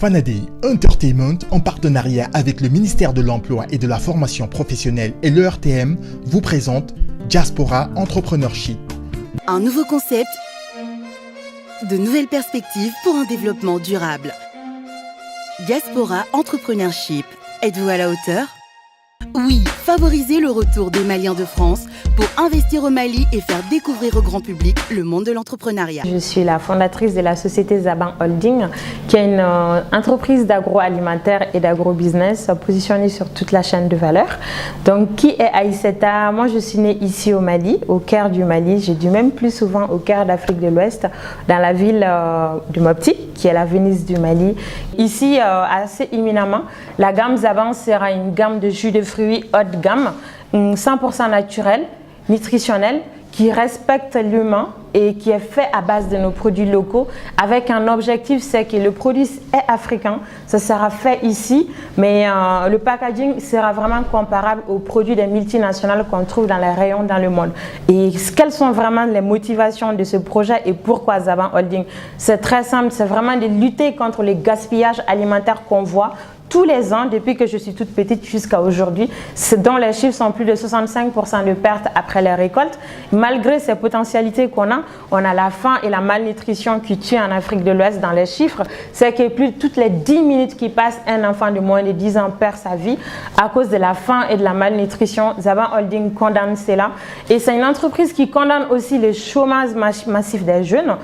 Fanadei Entertainment, en partenariat avec le ministère de l'Emploi et de la Formation professionnelle et l'ERTM, vous présente Diaspora Entrepreneurship. Un nouveau concept, de nouvelles perspectives pour un développement durable. Diaspora Entrepreneurship, êtes-vous à la hauteur ? Oui, favoriser le retour des Maliens de France pour investir au Mali et faire découvrir au grand public le monde de l'entrepreneuriat. Je suis la fondatrice de la société Zaban Holding, qui est une entreprise d'agroalimentaire et d'agrobusiness positionnée sur toute la chaîne de valeur. Donc, qui est Aïssata? Moi, je suis née ici au Mali, au cœur du Mali. J'ai dû même plus souvent au cœur d'Afrique de l'Ouest, dans la ville de Mopti, qui est la Venise du Mali. Ici, assez éminemment, la gamme Zaban sera une gamme de jus de fruits haut de gamme, 100% naturel, nutritionnel, qui respecte l'humain et qui est fait à base de nos produits locaux avec un objectif, c'est que le produit est africain, ça sera fait ici, mais le packaging sera vraiment comparable aux produits des multinationales qu'on trouve dans les rayons dans le monde. Et quelles sont vraiment les motivations de ce projet et pourquoi Zaban Holding? C'est très simple, c'est vraiment de lutter contre les gaspillages alimentaires qu'on voit tous les ans, depuis que je suis toute petite jusqu'à aujourd'hui, dont les chiffres sont plus de 65% de pertes après les récoltes. Malgré ces potentialités qu'on a, on a la faim et la malnutrition qui tuent en Afrique de l'Ouest dans les chiffres. C'est que plus toutes les 10 minutes qui passent, un enfant de moins de 10 ans perd sa vie à cause de la faim et de la malnutrition. Zaban Holding condamne cela. Et c'est une entreprise qui condamne aussi le chômage massif des jeunes.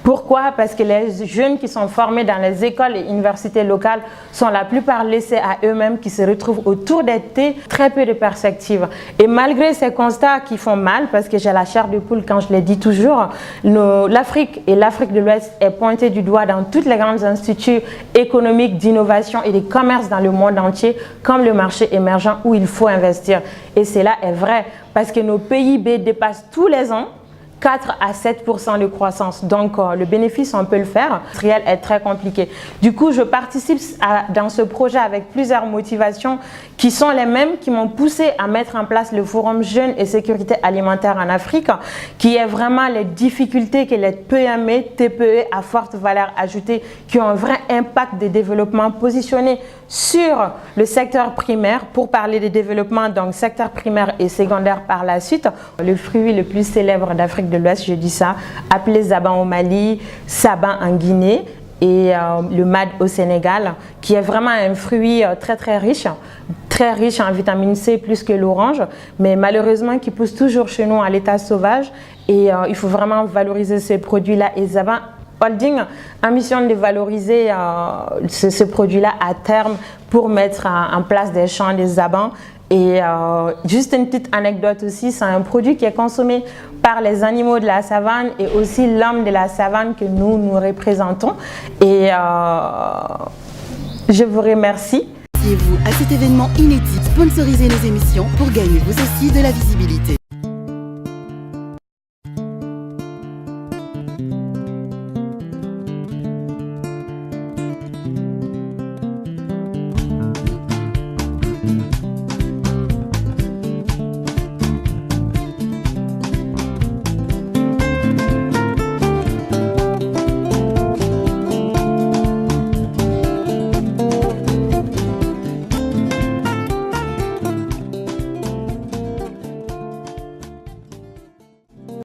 Pourquoi? Parce que les jeunes qui sont formés dans les écoles et universités locales sont la plupart laissés à eux-mêmes, qui se retrouvent autour des thés, très peu de perspectives. Et malgré ces constats qui font mal, parce que j'ai la chair de poule quand je le dis toujours, l'Afrique et l'Afrique de l'Ouest est pointée du doigt dans toutes les grandes instituts économiques, d'innovation et de commerce dans le monde entier, comme le marché émergent où il faut investir. Et cela est vrai, parce que nos PIB dépassent tous les ans 4 à 7% de croissance. Donc, le bénéfice, on peut le faire. Le réel est très compliqué. Du coup, je participe dans ce projet avec plusieurs motivations qui sont les mêmes qui m'ont poussé à mettre en place le Forum Jeunes et Sécurité Alimentaire en Afrique, qui est vraiment les difficultés que les PME, TPE à forte valeur ajoutée, qui ont un vrai impact de développement positionné sur le secteur primaire, pour parler de développement, donc secteur primaire et secondaire par la suite. Le fruit le plus célèbre d'Afrique de l'Ouest, je dis ça, appelé Zaban au Mali, Saban en Guinée et le Mad au Sénégal, qui est vraiment un fruit très riche en vitamine C plus que l'orange, mais malheureusement qui pousse toujours chez nous à l'état sauvage, et il faut vraiment valoriser ces produits-là. Et Zaban Holding a mission de valoriser ce produit-là à terme pour mettre en place des champs de Zaban. Et juste une petite anecdote aussi, c'est un produit qui est consommé par les animaux de la savane et aussi l'homme de la savane que nous représentons. Et je vous remercie. Associez-vous à cet événement inédit, sponsorisez nos émissions pour gagner vous aussi de la visibilité.